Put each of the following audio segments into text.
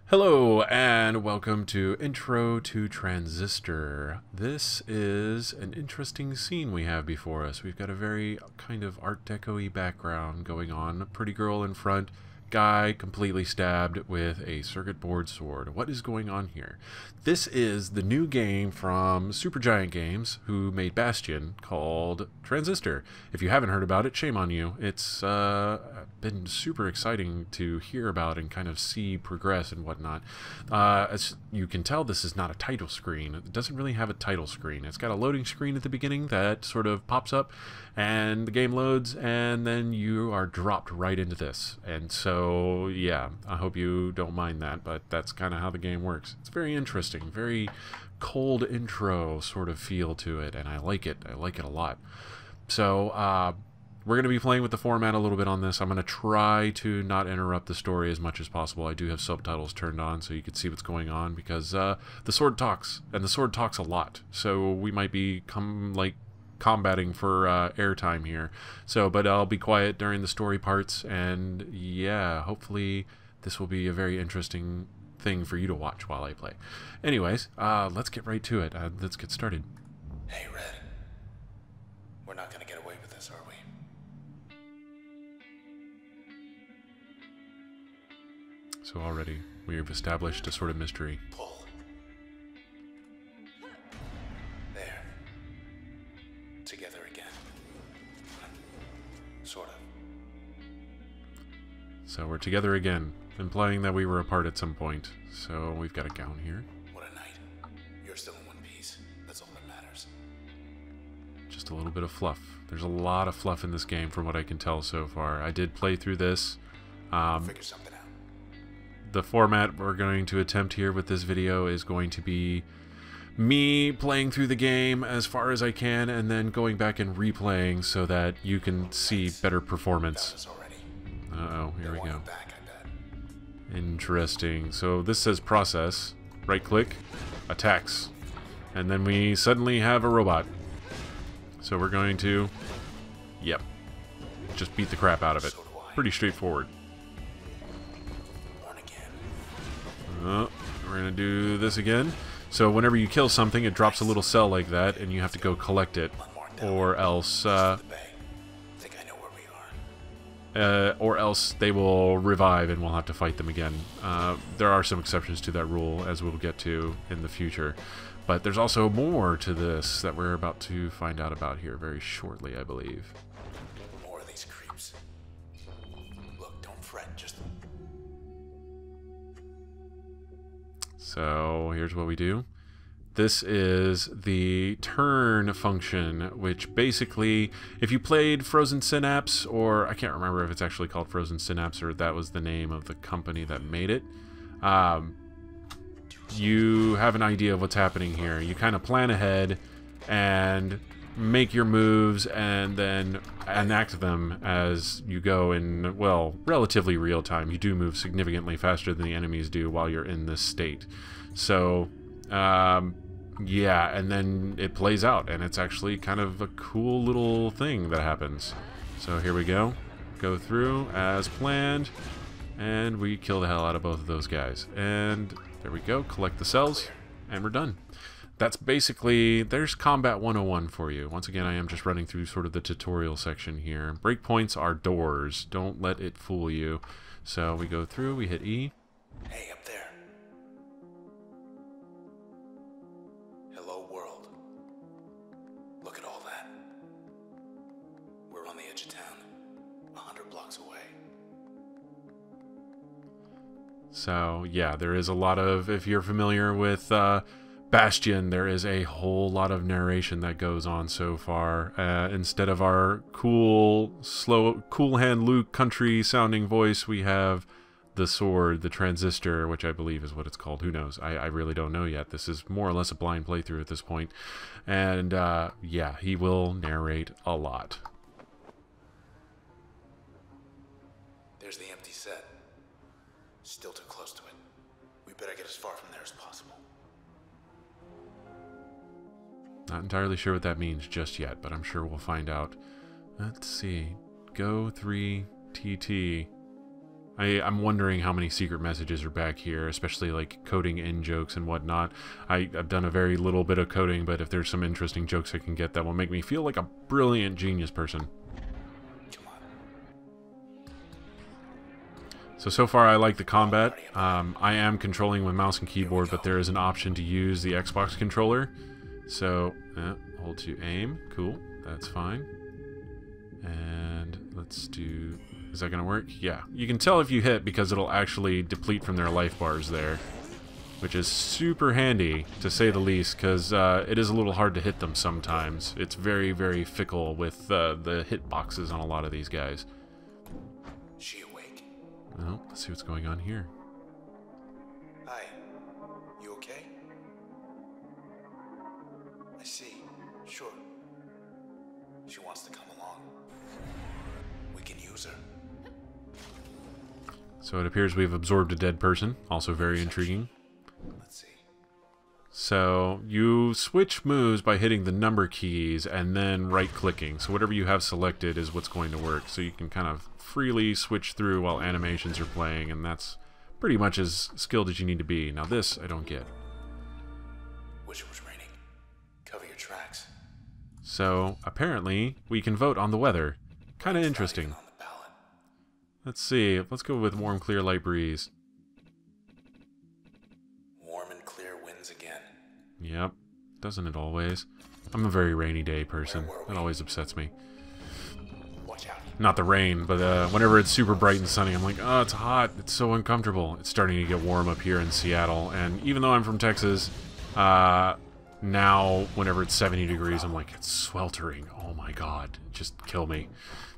Hello and welcome to Intro to Transistor. This is an interesting scene we have before us. We've got a very kind of Art Deco-y background going on. A pretty girl in front, guy completely stabbed with a circuit board sword. What is going on here? This is the new game from Supergiant Games, who made Bastion, called Transistor. If you haven't heard about it, shame on you. It's been super exciting to hear about and kind of see progress and whatnot. As you can tell, this is not a title screen. It doesn't really have a title screen. It's got a loading screen at the beginning that sort of pops up, and the game loads, and then you are dropped right into this. And so, yeah, I hope you don't mind that, but that's kind of how the game works. It's very interesting, very cold intro sort of feel to it, and I like it. I like it a lot. So, we're going to be playing with the format a little bit on this. I'm going to try to not interrupt the story as much as possible. I do have subtitles turned on so you can see what's going on, because the sword talks, and the sword talks a lot. So we might be combating for airtime here. So, but I'll be quiet during the story parts, and yeah, hopefully this will be a very interesting thing for you to watch while I play. Anyways, let's get right to it. Let's get started. Hey, Red. We're not gonna get away with this, are we? So already we've established a sort of mystery. Pull. There. Together again. Sort of. So we're together again, implying that we were apart at some point. So we've got a gown here. What a night. You're still in one piece. That's all that matters. Just a little bit of fluff. There's a lot of fluff in this game from what I can tell so far. I did play through this. Figure something out. The format we're going to attempt here with this video is going to be me playing through the game as far as I can, and then going back and replaying so that you can see better performance. Uh-oh, here we go. Interesting. So this says process. Right click, attacks. And then we suddenly have a robot. So we're going to, yep, just beat the crap out of it. Pretty straightforward. We're going to do this again. So whenever you kill something, it drops a little cell like that, and you have to go collect it. Or else they will revive and we'll have to fight them again. There are some exceptions to that rule, as we'll get to in the future. But there's also more to this that we're about to find out about here very shortly, I believe. More of these creeps. Look, don't fret, just... So here's what we do. This is the turn function, which basically, if you played Frozen Synapse, or I can't remember if it's actually called Frozen Synapse or that was the name of the company that made it, you have an idea of what's happening here. You kind of plan ahead and make your moves and then enact them as you go in, well, relatively real time. You do move significantly faster than the enemies do while you're in this state. So, yeah, and then it plays out, and it's actually kind of a cool little thing that happens. So here we go. Go through as planned, and we kill the hell out of both of those guys. And there we go. Collect the cells, and we're done. That's basically, there's Combat 101 for you. Once again, I am just running through sort of the tutorial section here. Breakpoints are doors. Don't let it fool you. So we go through, we hit E. Hey, up there. Hello, world. Look at all that. We're on the edge of town, 100 blocks away. So, yeah, there is a lot of, if you're familiar with Bastion, there is a whole lot of narration that goes on so far. Instead of our cool, slow, cool hand Luke country sounding voice, we have the sword, the Transistor, which I believe is what it's called. Who knows? I really don't know yet. This is more or less a blind playthrough at this point. And yeah, he will narrate a lot. There's the empty set. Still too close to it. We better get as far from there as possible. Not entirely sure what that means just yet, but I'm sure we'll find out. Let's see. Go 3 TT. I'm wondering how many secret messages are back here, especially like coding in jokes and whatnot. I've done a very little bit of coding, but if there's some interesting jokes I can get, that will make me feel like a brilliant genius person. So far I like the combat. I am controlling with mouse and keyboard, but there is an option to use the Xbox controller. So, hold to aim. Cool, that's fine. And let's do... Is that going to work? Yeah. You can tell if you hit because it'll actually deplete from their life bars there, which is super handy, to say the least, because it is a little hard to hit them sometimes. It's very, very fickle with the hit boxes on a lot of these guys. She awake? Well, let's see what's going on here. Hi. You okay? I see. Sure. She wants to come along. We can use her. So it appears we've absorbed a dead person. Also very intriguing. Let's see. So you switch moves by hitting the number keys and then right-clicking. So whatever you have selected is what's going to work. So you can kind of freely switch through while animations are playing, and that's pretty much as skilled as you need to be. Now this I don't get. Wish it was raining. Cover your tracks. So apparently we can vote on the weather. Kind of interesting. Let's see. Let's go with warm, clear, light breeze. Warm and clear winds again. Yep. Doesn't it always? I'm a very rainy day person. That always upsets me. Watch out. Not the rain, but whenever it's super bright and sunny, I'm like, oh, it's hot. It's so uncomfortable. It's starting to get warm up here in Seattle. And even though I'm from Texas, now whenever it's 70 degrees, I'm like, it's sweltering. Oh my god. Just kill me.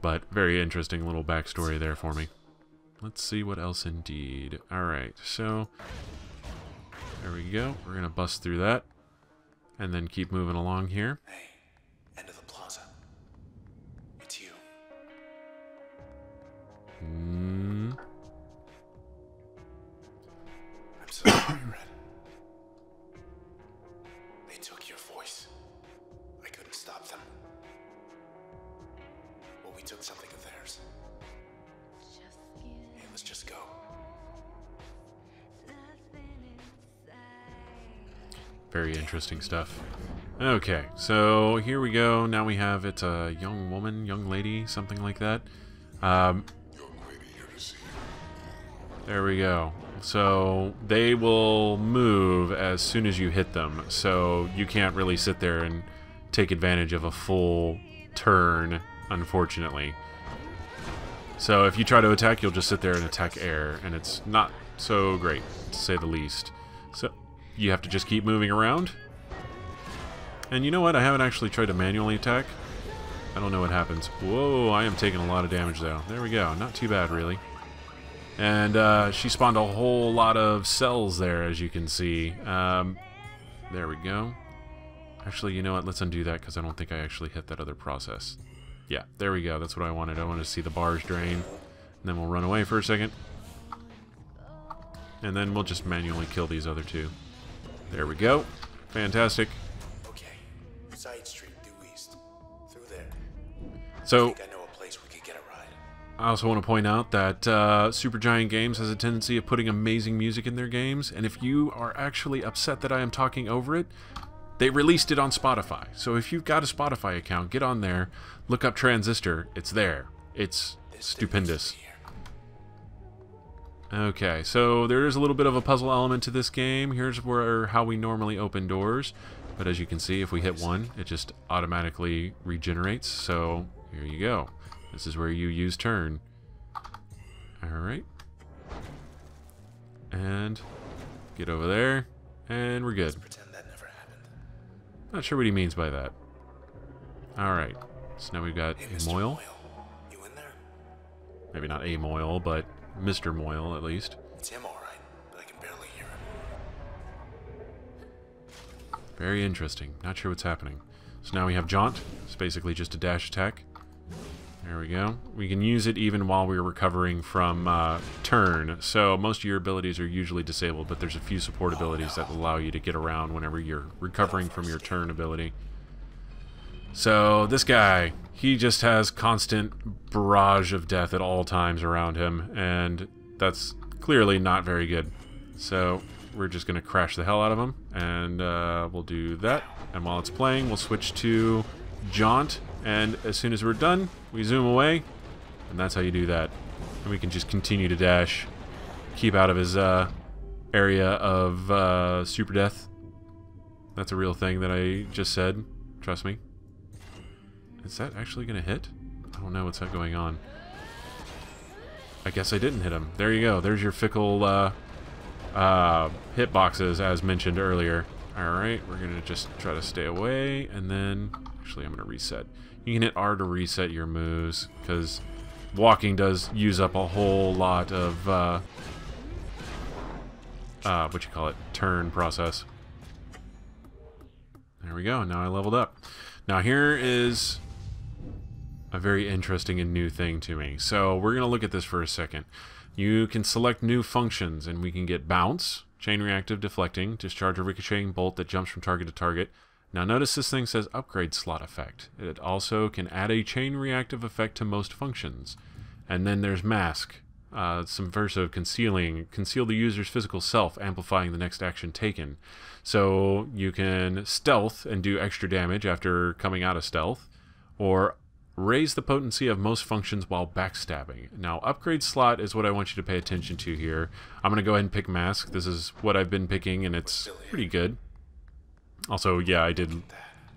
But very interesting little backstory there for me. Let's see what else indeed. Alright, so there we go. We're going to bust through that. And then keep moving along here. Hey, end of the plaza. It's you. I'm so sorry, Red. They took your voice. I couldn't stop them. Well, we took something of theirs. Hey, let's just go. Very interesting stuff. Okay, so here we go. Now we have it's a young woman, young lady, something like that. Young lady here to see you. There we go. So they will move as soon as you hit them. So you can't really sit there and take advantage of a full turn, unfortunately. So if you try to attack, you'll just sit there and attack air, and it's not so great, to say the least. So you have to just keep moving around. And you know what? I haven't actually tried to manually attack. I don't know what happens. Whoa, I am taking a lot of damage, though. There we go. Not too bad, really. And she spawned a whole lot of cells there, as you can see. There we go. Actually, you know what? Let's undo that, because I don't think I actually hit that other process. Yeah, there we go. That's what I wanted. I wanted to see the bars drain. And then we'll run away for a second. And then we'll just manually kill these other two. There we go. Fantastic. Okay, side street due east. Through there. So I think I know a place we could get a ride. I also want to point out that Supergiant Games has a tendency of putting amazing music in their games, and if you are actually upset that I am talking over it, they released it on Spotify. So if you've got a Spotify account, get on there, look up Transistor. It's there. It's stupendous. Okay, so there is a little bit of a puzzle element to this game. Here's how we normally open doors. But as you can see, if we hit one, it just automatically regenerates. So here you go. This is where you use turn. Alright. And get over there. And we're good. Pretend that never happened. Not sure what he means by that. Alright. So now we've got Hey, a Mr. Moyle. You in there? Maybe not a Moyle, but Mr. Moyle at least. It's him, all right, but I can barely hear him. Very interesting. Not sure what's happening. So now we have Jaunt. It's basically just a dash attack. There we go. We can use it even while we're recovering from turn. So most of your abilities are usually disabled, but there's a few support abilities that allow you to get around whenever you're recovering from your turn ability. So this guy, he just has constant barrage of death at all times around him, and that's clearly not very good. So we're just going to crash the hell out of them, and we'll do that. And while it's playing, we'll switch to jaunt, and as soon as we're done, we zoom away, and that's how you do that. And we can just continue to dash, keep out of his area of super death. That's a real thing that I just said. Trust me. Is that actually going to hit? I don't know what's going on. I guess I didn't hit him. There you go. There's your fickle hitboxes as mentioned earlier. Alright, we're going to just try to stay away, and then... Actually, I'm going to reset. You can hit R to reset your moves, because walking does use up a whole lot of... what you call it? Turn process. There we go. Now I leveled up. Now here is a very interesting and new thing to me. So we're going to look at this for a second. You can select new functions, and we can get bounce, chain reactive, deflecting, discharge a ricocheting bolt that jumps from target to target. Now notice this thing says upgrade slot effect. It also can add a chain reactive effect to most functions. And then there's mask, subversive, concealing, conceal the user's physical self, amplifying the next action taken. So you can stealth and do extra damage after coming out of stealth, or raise the potency of most functions while backstabbing. Now, upgrade slot is what I want you to pay attention to here. I'm going to go ahead and pick mask. This is what I've been picking, and it's pretty good. Also, yeah, I did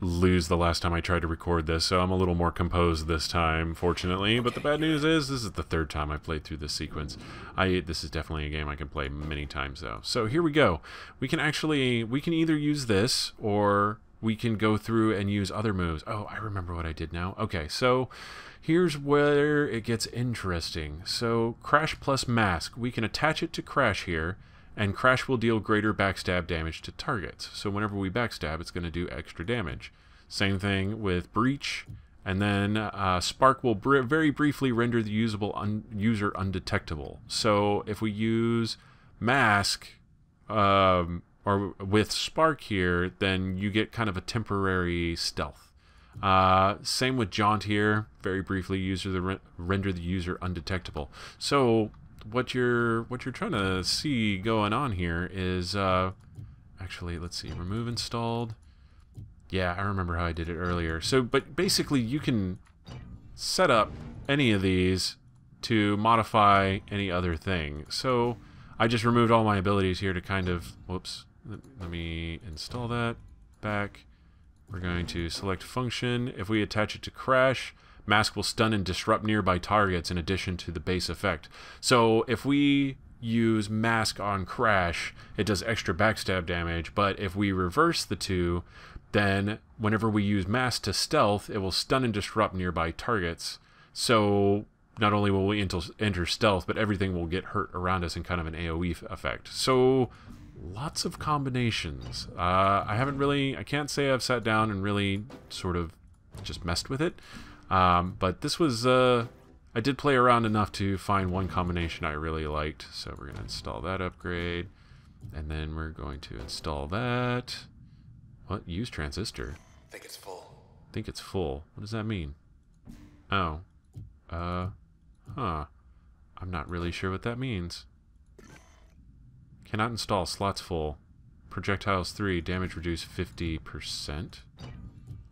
lose the last time I tried to record this, so I'm a little more composed this time, fortunately. But the bad news is, this is the third time I played through this sequence. This is definitely a game I can play many times, though. So here we go. We can either use this, or we can go through and use other moves. Oh, I remember what I did now. Okay, so here's where it gets interesting. So Crash plus Mask, we can attach it to Crash here, and Crash will deal greater backstab damage to targets. So whenever we backstab, it's going to do extra damage. Same thing with Breach, and then Spark will very briefly render the user undetectable. So if we use Mask, or with Spark here, then you get kind of a temporary stealth. Same with Jaunt here, very briefly render the user undetectable. So what you're trying to see going on here is actually, let's see, remove installed. Yeah, I remember how I did it earlier. So, but basically you can set up any of these to modify any other thing. So I just removed all my abilities here to kind of, whoops, let me install that back. We're going to select function. If we attach it to Crash, Mask will stun and disrupt nearby targets in addition to the base effect. So if we use Mask on Crash, it does extra backstab damage, but if we reverse the two, then whenever we use Mask to stealth, it will stun and disrupt nearby targets. So not only will we enter stealth, but everything will get hurt around us in kind of an AoE effect. So lots of combinations. I can't say I've sat down and really sort of just messed with it. But this was, I did play around enough to find one combination I really liked. So we're going to install that upgrade. And then we're going to install that. What? Use Transistor. Think it's full. Think it's full. What does that mean? Oh. Huh. I'm not really sure what that means. Cannot install. Slots full. Projectiles 3. Damage reduced 50%.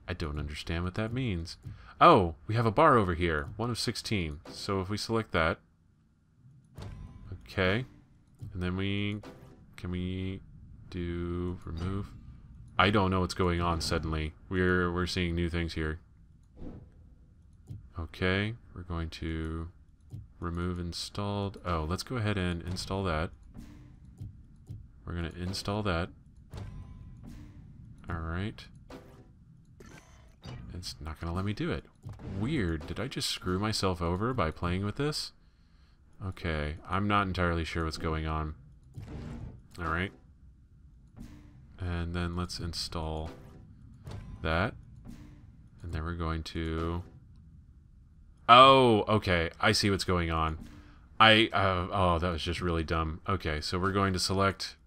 I don't understand what that means. Oh, we have a bar over here. 1 of 16. So if we select that. Okay. And then can we do remove? I don't know what's going on suddenly. We're seeing new things here. Okay. We're going to remove installed. Oh, let's go ahead and install that. We're going to install that. Alright. It's not going to let me do it. Weird. Did I just screw myself over by playing with this? Okay. I'm not entirely sure what's going on. Alright. And then let's install that. And then we're going to... Oh, okay. I see what's going on. Oh, that was just really dumb. Okay, so we're going to select...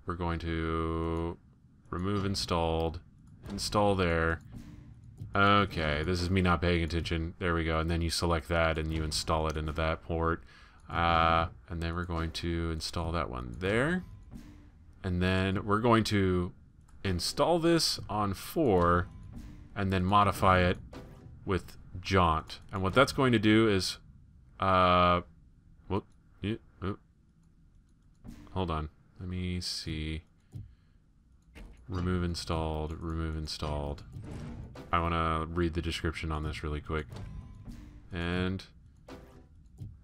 We're going to remove installed. Install there. Okay, this is me not paying attention. There we go. And then you select that and you install it into that port. And then we're going to install that one there. And then we're going to install this on 4 and then modify it with jaunt. And what that's going to do is, hold on. Let me see. Remove installed, remove installed. I want to read the description on this really quick. And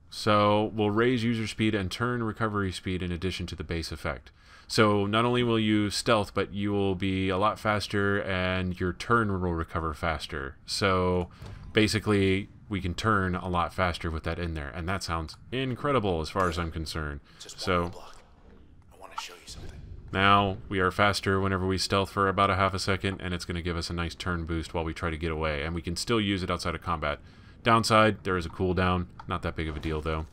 so we'll raise user speed and turn recovery speed in addition to the base effect. So not only will you stealth, but you will be a lot faster and your turn will recover faster. So basically we can turn a lot faster with that in there. And that sounds incredible as far as I'm concerned. So I want to show you something. now we are faster whenever we stealth for about a half a second, and it's going to give us a nice turn boost while we try to get away. And we can still use it outside of combat. Downside, there is a cooldown. Not that big of a deal, though.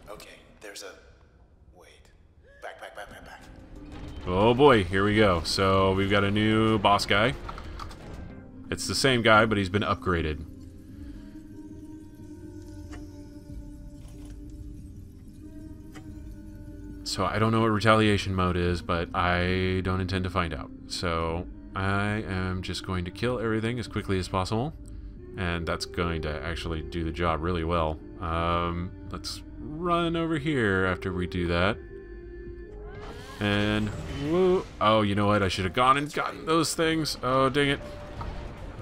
Okay, there's a... Wait. Back. Oh boy, here we go. So we've got a new boss guy. It's the same guy, but he's been upgraded. So I don't know what retaliation mode is, but I don't intend to find out. So I am just going to kill everything as quickly as possible. And that's going to actually do the job really well. Let's run over here after we do that. And, whoa. Oh, you know what? I should have gone and gotten those things. Oh, dang it.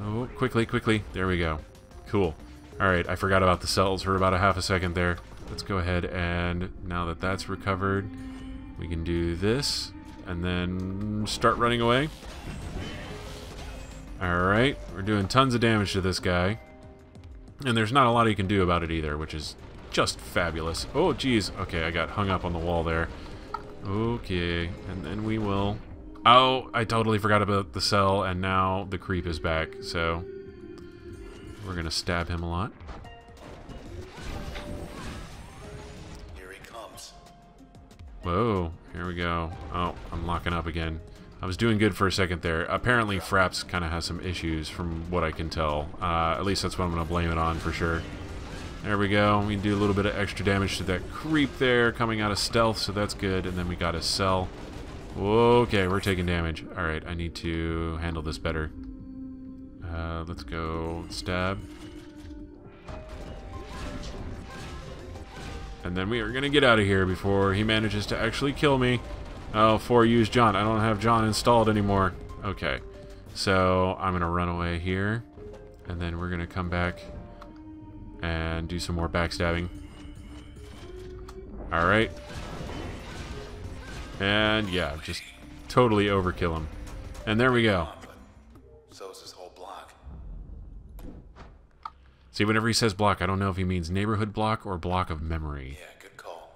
Oh, quickly. There we go. Cool. Alright, I forgot about the cells for about a half a second there. Let's go ahead and, now that that's recovered, we can do this. And then start running away. Alright, we're doing tons of damage to this guy. And there's not a lot he can do about it either, which is just fabulous. Oh, geez. Okay, I got hung up on the wall there. Okay, and then we will... Oh, I totally forgot about the cell, and now the creep is back, so... We're gonna stab him a lot. Here he comes. Whoa, here we go. Oh, I'm locking up again. I was doing good for a second there. Apparently Fraps kind of has some issues from what I can tell. At least that's what I'm going to blame it on for sure. There we go. We can do a little bit of extra damage to that creep there coming out of stealth, so that's good. And then we got a cell. Okay, we're taking damage. Alright, I need to handle this better. Let's go stab. And then we are going to get out of here before he manages to actually kill me. Oh, 4 use John. I don't have John installed anymore. Okay. So, I'm going to run away here. And then we're going to come back and do some more backstabbing. Alright. And, yeah, just totally overkill him. And there we go. So is this whole block. See, whenever he says block, I don't know if he means neighborhood block or block of memory. Yeah, good call.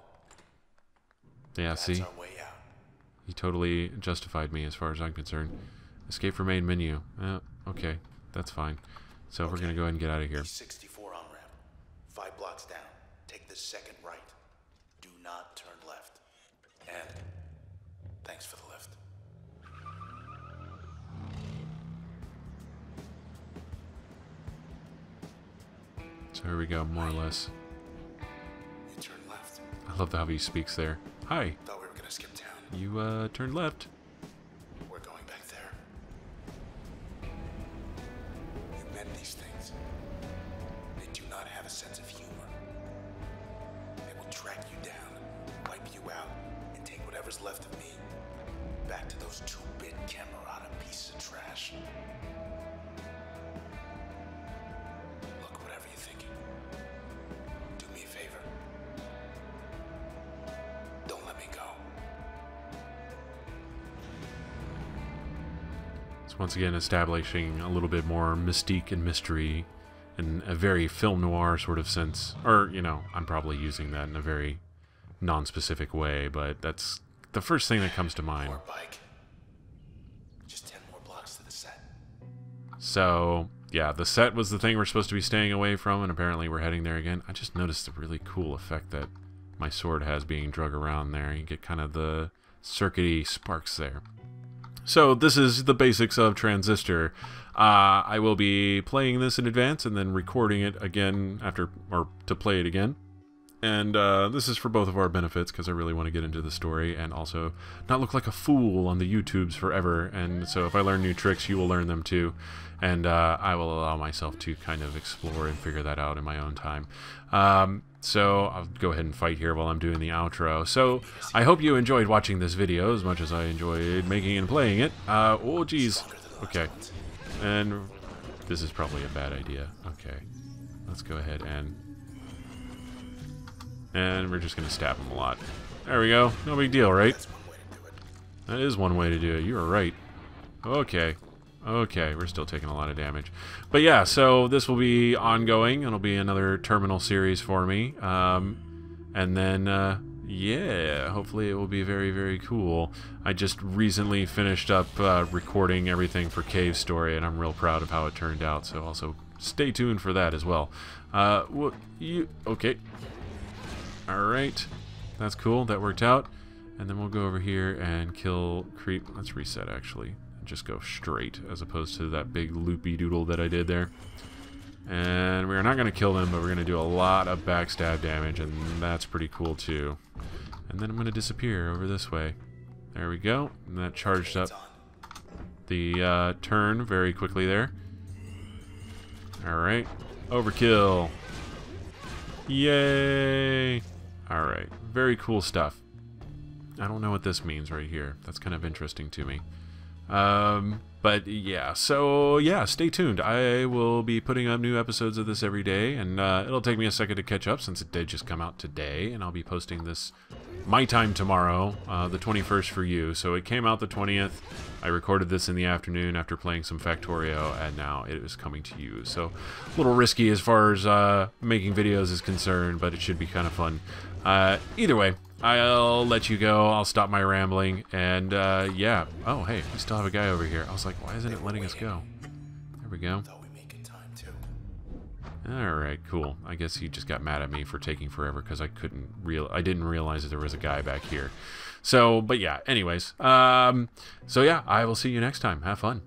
Yeah, That's see? our way out. He totally justified me as far as I'm concerned. Escape from main menu. Okay, that's fine. So we're going to go ahead and get out of here. 64 on ramp. 5 blocks down. Take the second right. Do not turn left. And thanks for the lift. So here we go, more or less. You turn left. I love how he speaks there. Hi, Thought we were gonna skip town. you turned left. We're going back there. You met these things. They do not have a sense of humor. They will track you down, wipe you out, and take whatever's left of me back to those 2-bit Camerata pieces of trash. Look, whatever you're thinking, do me a favor. Don't let me go. It's once again establishing a little bit more mystique and mystery in a very film noir sort of sense. Or, you know, I'm probably using that in a very non-specific way, but that's the first thing that comes to mind. More bike. Just 10 more blocks to the set. So, yeah, the set was the thing we're supposed to be staying away from, and apparently we're heading there again. I just noticed the really cool effect that my sword has being drug around there. You get kind of the circuity sparks there. So, this is the basics of Transistor. I will be playing this in advance and then recording it again after, or to play it again. And this is for both of our benefits, because I really want to get into the story and also not look like a fool on the YouTubes forever. And so if I learn new tricks, you will learn them too. And I will allow myself to kind of explore and figure that out in my own time. So I'll go ahead and fight here while I'm doing the outro. So I hope you enjoyed watching this video as much as I enjoyed making and playing it. Oh, geez. Okay. And this is probably a bad idea. Okay. Let's go ahead and we're just going to stab him a lot. There we go. No big deal, right? That is one way to do it. You were right. Okay. Okay, we're still taking a lot of damage. But yeah, so this will be ongoing. It'll be another terminal series for me. And then, yeah, hopefully it will be very, very cool. I just recently finished up recording everything for Cave Story, and I'm real proud of how it turned out. So also stay tuned for that as well. Okay. Alright, that's cool, that worked out. And then we'll go over here and kill Creep. Let's reset actually, and just go straight as opposed to that big loopy doodle that I did there. And we're not going to kill them, but we're going to do a lot of backstab damage, and that's pretty cool too. And then I'm going to disappear over this way. There we go, and that charged up the turn very quickly there. Alright, overkill. Yay! Alright, very cool stuff. I don't know what this means right here. That's kind of interesting to me. But yeah, so yeah, stay tuned. I will be putting up new episodes of this every day, and it'll take me a second to catch up since it did just come out today, and I'll be posting this my time tomorrow, the 21st for you. So it came out the 20th. I recorded this in the afternoon after playing some Factorio, and now it is coming to you. So a little risky as far as making videos is concerned, but it should be kind of fun. Either way, I'll let you go. I'll stop my rambling, and yeah. Oh, hey, we still have a guy over here. I was like, why isn't it letting us go? There we go. Alright, cool. I guess he just got mad at me for taking forever because I didn't realize that there was a guy back here. So, but yeah, anyways. So yeah, I will see you next time. Have fun.